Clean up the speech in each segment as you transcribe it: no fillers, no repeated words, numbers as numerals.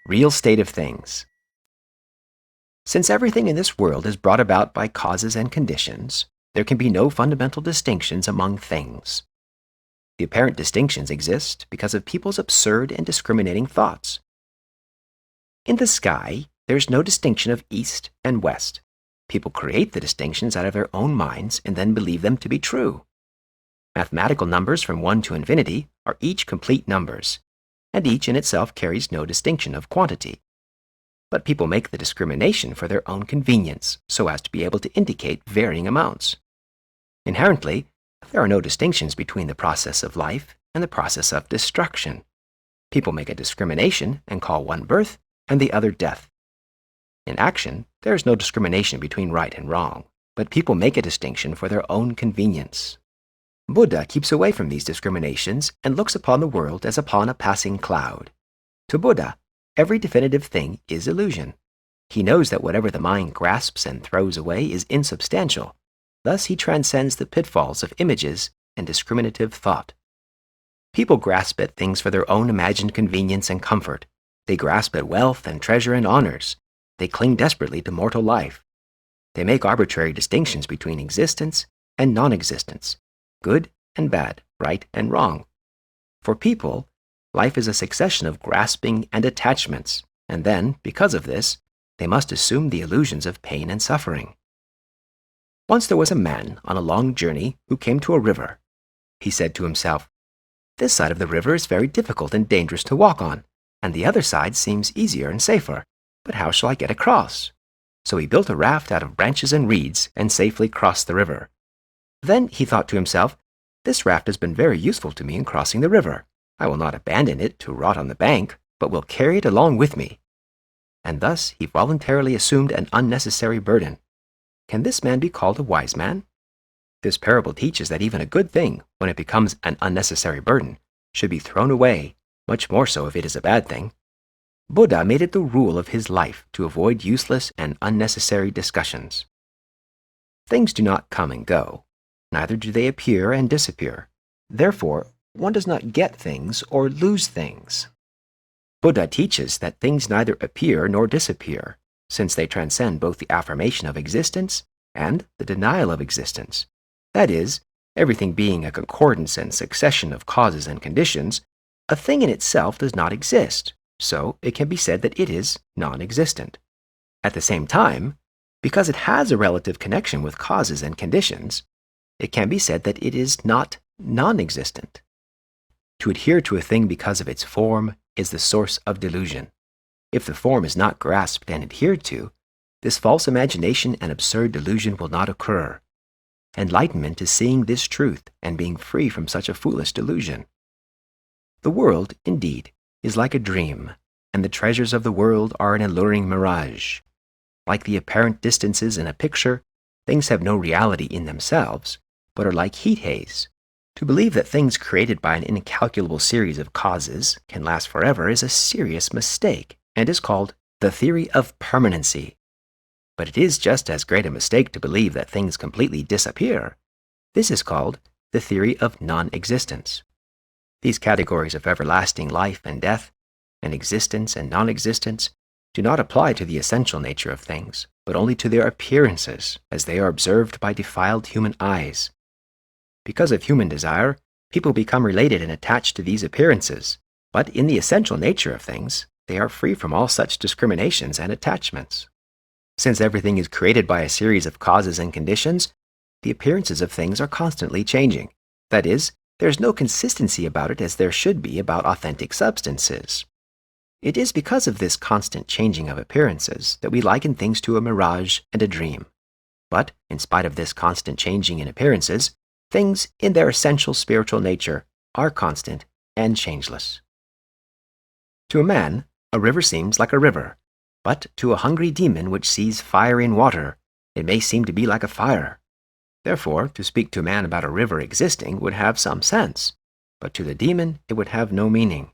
Real state of things. Since everything in this world is brought about by causes and conditions, there can be no fundamental distinctions among things. The apparent distinctions exist because of people's absurd and discriminating thoughts. In the sky, there is no distinction of east and west. People create the distinctions out of their own minds and then believe them to be true. Mathematical numbers from 1 to infinity are each complete numbers, and each in itself carries no distinction of quantity. But people make the discrimination for their own convenience so as to be able to indicate varying amounts. Inherently, there are no distinctions between the process of life and the process of destruction. People make a discrimination and call one birth and the other death. In action, there is no discrimination between right and wrong, but people make a distinction for their own convenience. Buddha keeps away from these discriminations and looks upon the world as upon a passing cloud. To Buddha, every definitive thing is illusion. He knows that whatever the mind grasps and throws away is insubstantial. Thus he transcends the pitfalls of images and discriminative thought. People grasp at things for their own imagined convenience and comfort. They grasp at wealth and treasure and honors. They cling desperately to mortal life. They make arbitrary distinctions between existence and non-existence, good and bad, right and wrong. For people, life is a succession of grasping and attachments, and then, because of this, they must assume the illusions of pain and suffering. Once there was a man on a long journey who came to a river. He said to himself, "This side of the river is very difficult and dangerous to walk on, and the other side seems easier and safer. But how shall I get across?" So he built a raft out of branches and reeds and safely crossed the river. Then he thought to himself, "This raft has been very useful to me in crossing the river. I will not abandon it to rot on the bank, but will carry it along with me." And thus he voluntarily assumed an unnecessary burden. Can this man be called a wise man? This parable teaches that even a good thing, when it becomes an unnecessary burden, should be thrown away, much more so if it is a bad thing. Buddha made it the rule of his life to avoid useless and unnecessary discussions. Things do not come and go, neither do they appear and disappear. Therefore, one does not get things or lose things. Buddha teaches that things neither appear nor disappear, since they transcend both the affirmation of existence and the denial of existence. That is, everything being a concordance and succession of causes and conditions, a thing in itself does not exist, so it can be said that it is non-existent. At the same time, because it has a relative connection with causes and conditions, it can be said that it is not non-existent. To adhere to a thing because of its form is the source of delusion. If the form is not grasped and adhered to, this false imagination and absurd delusion will not occur. Enlightenment is seeing this truth and being free from such a foolish delusion. The world, indeed, is like a dream, and the treasures of the world are an alluring mirage. Like the apparent distances in a picture, things have no reality in themselves, but are like heat haze. To believe that things created by an incalculable series of causes can last forever is a serious mistake, and is called the theory of permanency. But it is just as great a mistake to believe that things completely disappear. This is called the theory of non-existence. These categories of everlasting life and death, and existence and non-existence, do not apply to the essential nature of things, but only to their appearances as they are observed by defiled human eyes. Because of human desire, people become related and attached to these appearances, but in the essential nature of things, they are free from all such discriminations and attachments. Since everything is created by a series of causes and conditions, the appearances of things are constantly changing. That is, there is no consistency about it as there should be about authentic substances. It is because of this constant changing of appearances that we liken things to a mirage and a dream. But, in spite of this constant changing in appearances, things in their essential spiritual nature are constant and changeless. To a man, a river seems like a river, but to a hungry demon which sees fire in water, it may seem to be like a fire. Therefore, to speak to a man about a river existing would have some sense, but to the demon it would have no meaning.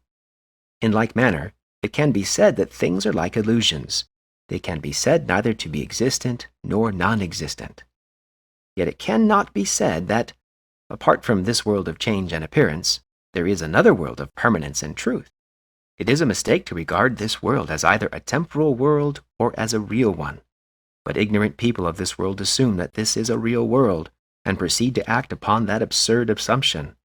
In like manner, it can be said that things are like illusions. They can be said neither to be existent nor non-existent. Yet it cannot be said that, apart from this world of change and appearance, there is another world of permanence and truth. It is a mistake to regard this world as either a temporal world or as a real one. But ignorant people of this world assume that this is a real world and proceed to act upon that absurd assumption.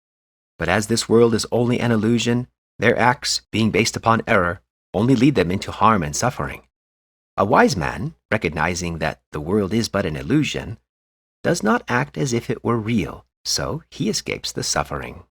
But as this world is only an illusion, their acts, being based upon error, only lead them into harm and suffering. A wise man, recognizing that the world is but an illusion, does not act as if it were real, so he escapes the suffering.